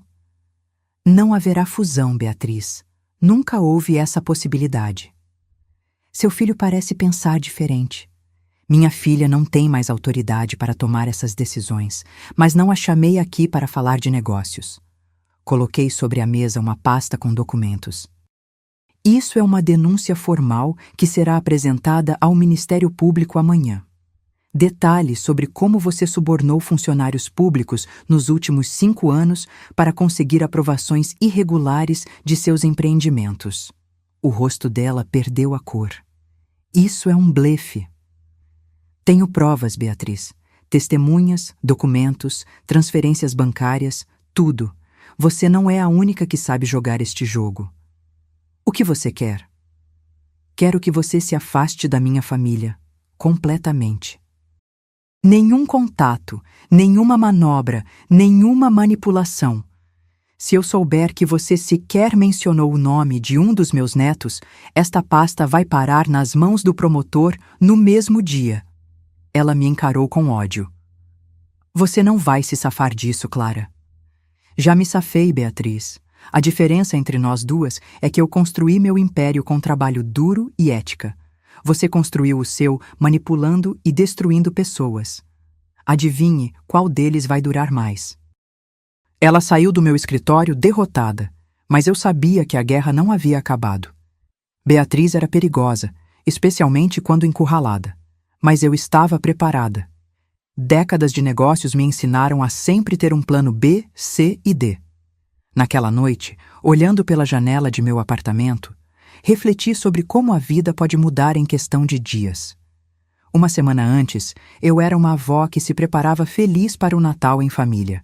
"Não haverá fusão, Beatriz. Nunca houve essa possibilidade." "Seu filho parece pensar diferente. Minha filha não tem mais autoridade para tomar essas decisões, mas não a chamei aqui para falar de negócios." Coloquei sobre a mesa uma pasta com documentos. "Isso é uma denúncia formal que será apresentada ao Ministério Público amanhã. Detalhes sobre como você subornou funcionários públicos nos últimos 5 anos para conseguir aprovações irregulares de seus empreendimentos." O rosto dela perdeu a cor. "Isso é um blefe." "Tenho provas, Beatriz. Testemunhas, documentos, transferências bancárias, tudo. Você não é a única que sabe jogar este jogo." "O que você quer?" "Quero que você se afaste da minha família, completamente. Nenhum contato, nenhuma manobra, nenhuma manipulação. Se eu souber que você sequer mencionou o nome de um dos meus netos, esta pasta vai parar nas mãos do promotor no mesmo dia." Ela me encarou com ódio. "Você não vai se safar disso, Clara." "Já me safei, Beatriz. A diferença entre nós duas é que eu construí meu império com trabalho duro e ética. Você construiu o seu manipulando e destruindo pessoas. Adivinhe qual deles vai durar mais." Ela saiu do meu escritório derrotada, mas eu sabia que a guerra não havia acabado. Beatriz era perigosa, especialmente quando encurralada. Mas eu estava preparada. Décadas de negócios me ensinaram a sempre ter um plano B, C e D. Naquela noite, olhando pela janela de meu apartamento, refleti sobre como a vida pode mudar em questão de dias. Uma semana antes, eu era uma avó que se preparava feliz para o Natal em família.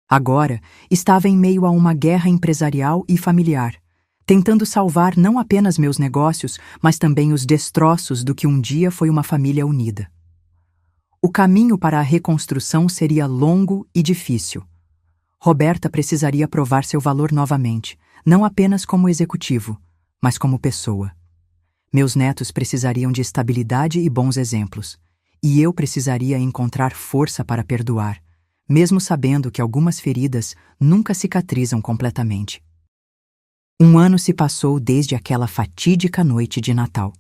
Agora, estava em meio a uma guerra empresarial e familiar, tentando salvar não apenas meus negócios, mas também os destroços do que um dia foi uma família unida. O caminho para a reconstrução seria longo e difícil. Roberta precisaria provar seu valor novamente, não apenas como executivo, mas como pessoa. Meus netos precisariam de estabilidade e bons exemplos, e eu precisaria encontrar força para perdoar, mesmo sabendo que algumas feridas nunca cicatrizam completamente. Um ano se passou desde aquela fatídica noite de Natal.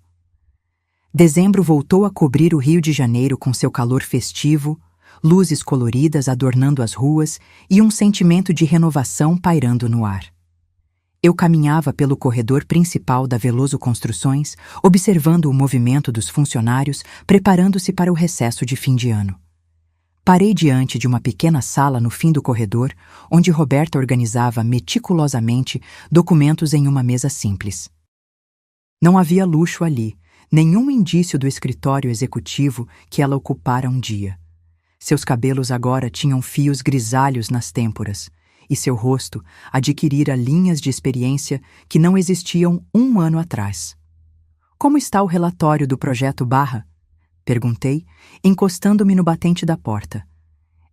Dezembro voltou a cobrir o Rio de Janeiro com seu calor festivo, luzes coloridas adornando as ruas e um sentimento de renovação pairando no ar. Eu caminhava pelo corredor principal da Veloso Construções, observando o movimento dos funcionários preparando-se para o recesso de fim de ano. Parei diante de uma pequena sala no fim do corredor, onde Roberta organizava meticulosamente documentos em uma mesa simples. Não havia luxo ali, nenhum indício do escritório executivo que ela ocupara um dia. Seus cabelos agora tinham fios grisalhos nas têmporas, e seu rosto adquirira linhas de experiência que não existiam um ano atrás. Como está o relatório do Projeto Barra? Perguntei, encostando-me no batente da porta.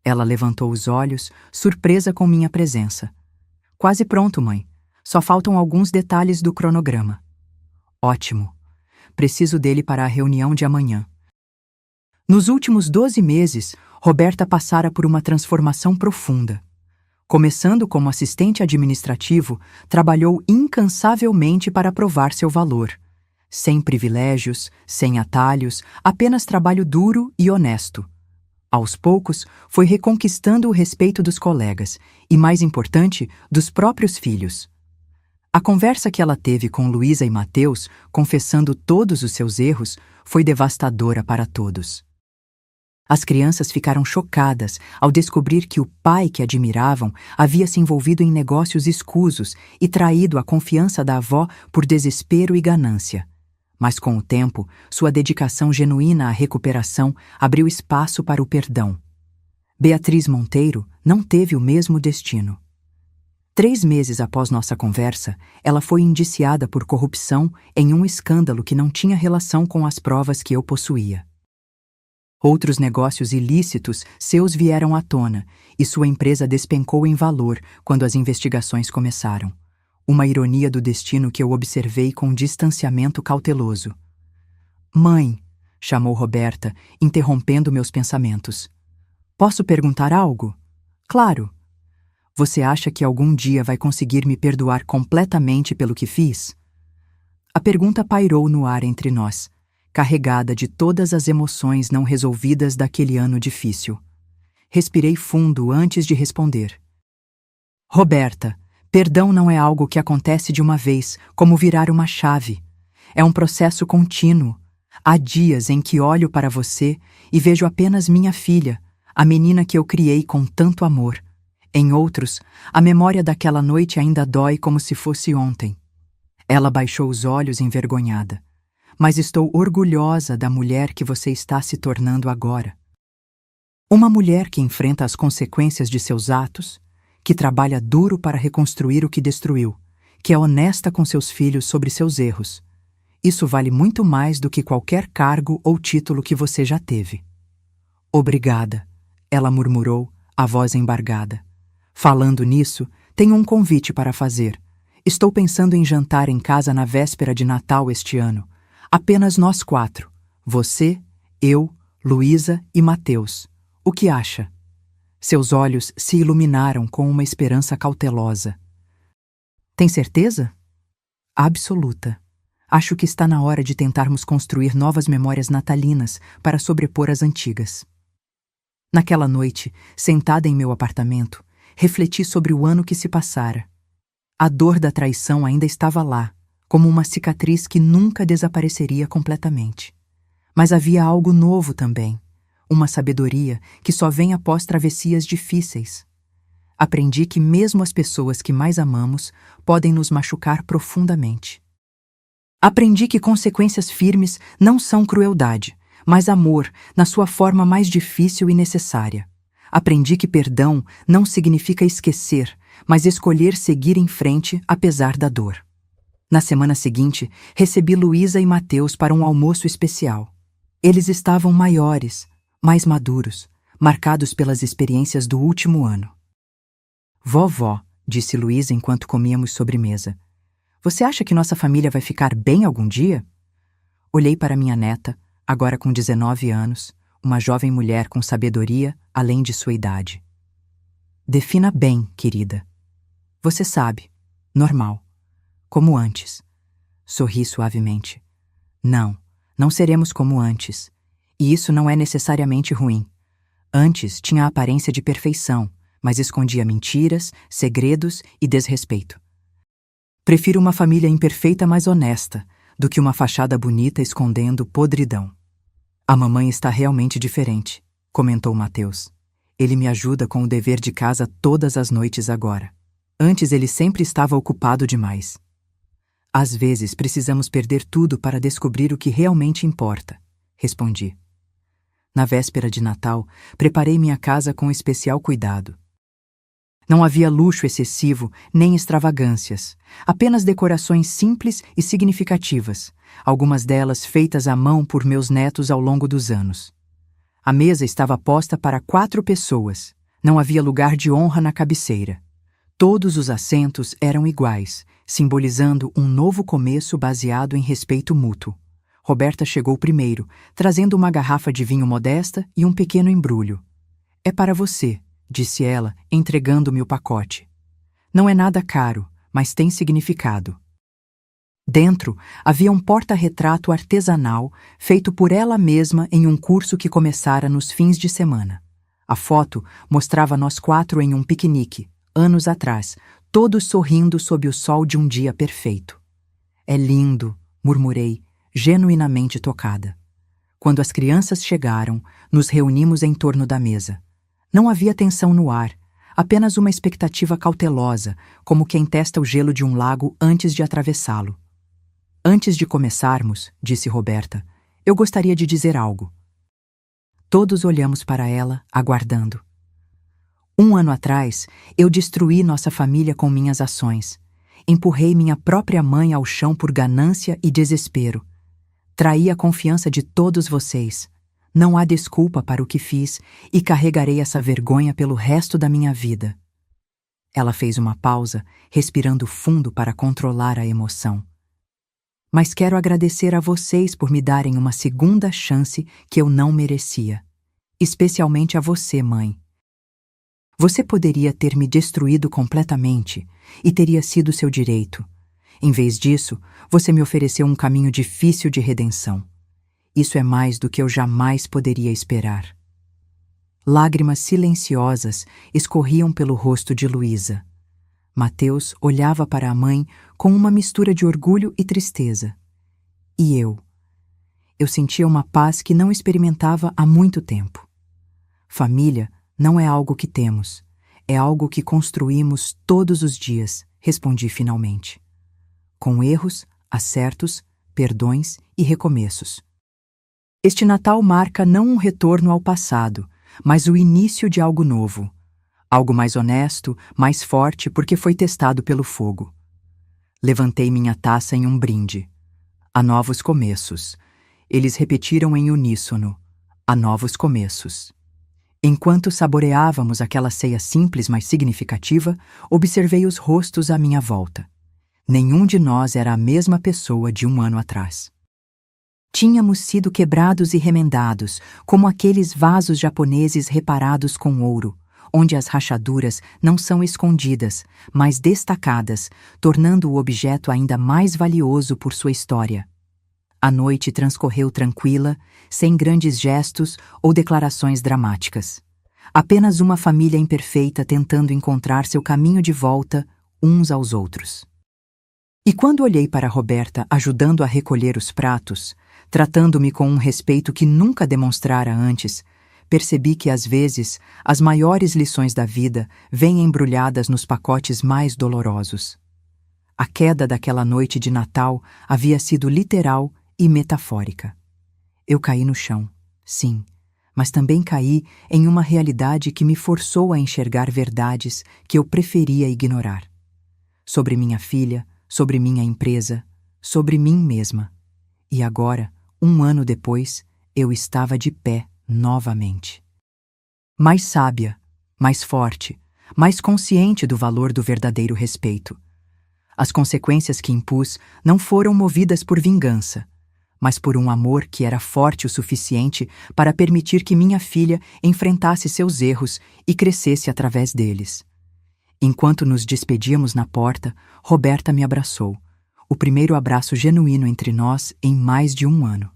Ela levantou os olhos, surpresa com minha presença. Quase pronto, mãe. Só faltam alguns detalhes do cronograma. Ótimo. Preciso dele para a reunião de amanhã. Nos últimos 12 meses, Roberta passara por uma transformação profunda. Começando como assistente administrativo, trabalhou incansavelmente para provar seu valor. Sem privilégios, sem atalhos, apenas trabalho duro e honesto. Aos poucos, foi reconquistando o respeito dos colegas e, mais importante, dos próprios filhos. A conversa que ela teve com Luísa e Mateus, confessando todos os seus erros, foi devastadora para todos. As crianças ficaram chocadas ao descobrir que o pai que admiravam havia se envolvido em negócios escusos e traído a confiança da avó por desespero e ganância. Mas com o tempo, sua dedicação genuína à recuperação abriu espaço para o perdão. Beatriz Monteiro não teve o mesmo destino. 3 meses após nossa conversa, ela foi indiciada por corrupção em um escândalo que não tinha relação com as provas que eu possuía. Outros negócios ilícitos seus vieram à tona e sua empresa despencou em valor quando as investigações começaram. Uma ironia do destino que eu observei com distanciamento cauteloso. Mãe, chamou Roberta, interrompendo meus pensamentos. Posso perguntar algo? Claro. Você acha que algum dia vai conseguir me perdoar completamente pelo que fiz? A pergunta pairou no ar entre nós, carregada de todas as emoções não resolvidas daquele ano difícil. Respirei fundo antes de responder. Roberta, perdão não é algo que acontece de uma vez, como virar uma chave. É um processo contínuo. Há dias em que olho para você e vejo apenas minha filha, a menina que eu criei com tanto amor. Em outros, a memória daquela noite ainda dói como se fosse ontem. Ela baixou os olhos envergonhada. Mas estou orgulhosa da mulher que você está se tornando agora. Uma mulher que enfrenta as consequências de seus atos, que trabalha duro para reconstruir o que destruiu, que é honesta com seus filhos sobre seus erros. Isso vale muito mais do que qualquer cargo ou título que você já teve. Obrigada, ela murmurou, a voz embargada. Falando nisso, tenho um convite para fazer. Estou pensando em jantar em casa na véspera de Natal este ano. Apenas nós 4. Você, eu, Luísa e Mateus. O que acha? Seus olhos se iluminaram com uma esperança cautelosa. Tem certeza? Absoluta. Acho que está na hora de tentarmos construir novas memórias natalinas para sobrepor as antigas. Naquela noite, sentada em meu apartamento, refleti sobre o ano que se passara. A dor da traição ainda estava lá, como uma cicatriz que nunca desapareceria completamente. Mas havia algo novo também, uma sabedoria que só vem após travessias difíceis. Aprendi que mesmo as pessoas que mais amamos podem nos machucar profundamente. Aprendi que consequências firmes não são crueldade, mas amor na sua forma mais difícil e necessária. Aprendi que perdão não significa esquecer, mas escolher seguir em frente apesar da dor. Na semana seguinte, recebi Luísa e Mateus para um almoço especial. Eles estavam maiores, mais maduros, marcados pelas experiências do último ano. Vovó, disse Luísa enquanto comíamos sobremesa, você acha que nossa família vai ficar bem algum dia? Olhei para minha neta, agora com 19 anos, uma jovem mulher com sabedoria além de sua idade. Defina bem, querida. Você sabe, normal, como antes. Sorri suavemente. Não seremos como antes. E isso não é necessariamente ruim. Antes tinha a aparência de perfeição, mas escondia mentiras, segredos e desrespeito. Prefiro uma família imperfeita, mas honesta, do que uma fachada bonita escondendo podridão. A mamãe está realmente diferente, comentou Mateus. Ele me ajuda com o dever de casa todas as noites agora. Antes ele sempre estava ocupado demais. Às vezes precisamos perder tudo para descobrir o que realmente importa, respondi. Na véspera de Natal, preparei minha casa com especial cuidado. Não havia luxo excessivo nem extravagâncias, apenas decorações simples e significativas, algumas delas feitas à mão por meus netos ao longo dos anos. A mesa estava posta para 4 pessoas, não havia lugar de honra na cabeceira. Todos os assentos eram iguais, simbolizando um novo começo baseado em respeito mútuo. Roberta chegou primeiro, trazendo uma garrafa de vinho modesta e um pequeno embrulho. É para você, disse ela, entregando-me o pacote. Não é nada caro, mas tem significado. Dentro havia um porta-retrato artesanal feito por ela mesma em um curso que começara nos fins de semana. A foto mostrava nós 4 em um piquenique, anos atrás, todos sorrindo sob o sol de um dia perfeito. É lindo, murmurei, genuinamente tocada. Quando as crianças chegaram, nos reunimos em torno da mesa. Não havia tensão no ar, apenas uma expectativa cautelosa, como quem testa o gelo de um lago antes de atravessá-lo. Antes de começarmos, disse Roberta, eu gostaria de dizer algo. Todos olhamos para ela, aguardando. 1 ano atrás, eu destruí nossa família com minhas ações. Empurrei minha própria mãe ao chão por ganância e desespero. Traí a confiança de todos vocês. Não há desculpa para o que fiz e carregarei essa vergonha pelo resto da minha vida. Ela fez uma pausa, respirando fundo para controlar a emoção. Mas quero agradecer a vocês por me darem uma segunda chance que eu não merecia. Especialmente a você, mãe. Você poderia ter me destruído completamente e teria sido seu direito. Em vez disso, você me ofereceu um caminho difícil de redenção. Isso é mais do que eu jamais poderia esperar. Lágrimas silenciosas escorriam pelo rosto de Luísa. Mateus olhava para a mãe com uma mistura de orgulho e tristeza. E eu? Eu sentia uma paz que não experimentava há muito tempo. Família não é algo que temos, é algo que construímos todos os dias, respondi finalmente. Com erros, acertos, perdões e recomeços. Este Natal marca não um retorno ao passado, mas o início de algo novo. Algo mais honesto, mais forte porque foi testado pelo fogo. Levantei minha taça em um brinde. Há novos começos. Eles repetiram em uníssono. Há novos começos. Enquanto saboreávamos aquela ceia simples, mas significativa, observei os rostos à minha volta. Nenhum de nós era a mesma pessoa de 1 ano atrás. Tínhamos sido quebrados e remendados, como aqueles vasos japoneses reparados com ouro, onde as rachaduras não são escondidas, mas destacadas, tornando o objeto ainda mais valioso por sua história. A noite transcorreu tranquila, sem grandes gestos ou declarações dramáticas. Apenas uma família imperfeita tentando encontrar seu caminho de volta uns aos outros. E quando olhei para Roberta ajudando a recolher os pratos, tratando-me com um respeito que nunca demonstrara antes, percebi que às vezes as maiores lições da vida vêm embrulhadas nos pacotes mais dolorosos. A queda daquela noite de Natal havia sido literal e metafórica. Eu caí no chão, sim, mas também caí em uma realidade que me forçou a enxergar verdades que eu preferia ignorar. Sobre minha filha, sobre minha empresa, sobre mim mesma. E agora, 1 ano depois, eu estava de pé novamente. Mais sábia, mais forte, mais consciente do valor do verdadeiro respeito. As consequências que impus não foram movidas por vingança, mas por um amor que era forte o suficiente para permitir que minha filha enfrentasse seus erros e crescesse através deles. Enquanto nos despedíamos na porta, Roberta me abraçou, o primeiro abraço genuíno entre nós em mais de 1 ano.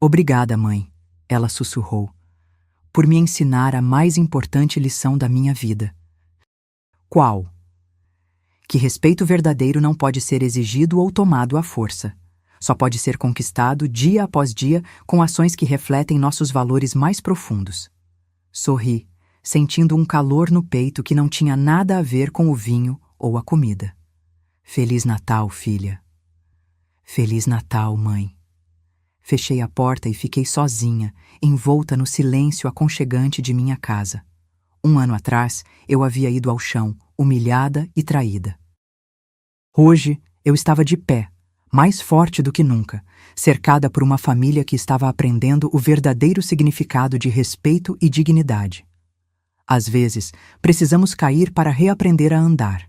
Obrigada, mãe, ela sussurrou, por me ensinar a mais importante lição da minha vida. Qual? Que respeito verdadeiro não pode ser exigido ou tomado à força. Só pode ser conquistado dia após dia com ações que refletem nossos valores mais profundos. Sorri, sentindo um calor no peito que não tinha nada a ver com o vinho ou a comida. Feliz Natal, filha. Feliz Natal, mãe. Fechei a porta e fiquei sozinha, envolta no silêncio aconchegante de minha casa. 1 ano atrás, eu havia ido ao chão, humilhada e traída. Hoje, eu estava de pé, mais forte do que nunca, cercada por uma família que estava aprendendo o verdadeiro significado de respeito e dignidade. Às vezes, precisamos cair para reaprender a andar.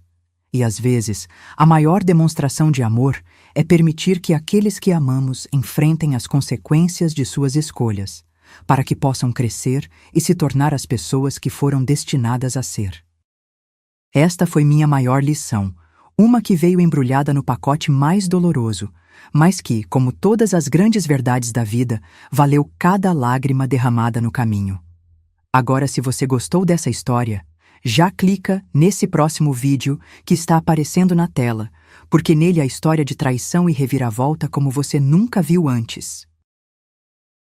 E às vezes, a maior demonstração de amor é permitir que aqueles que amamos enfrentem as consequências de suas escolhas, para que possam crescer e se tornar as pessoas que foram destinadas a ser. Esta foi minha maior lição, uma que veio embrulhada no pacote mais doloroso, mas que, como todas as grandes verdades da vida, valeu cada lágrima derramada no caminho. Agora, se você gostou dessa história, já clica nesse próximo vídeo que está aparecendo na tela, porque nele a história de traição e reviravolta como você nunca viu antes.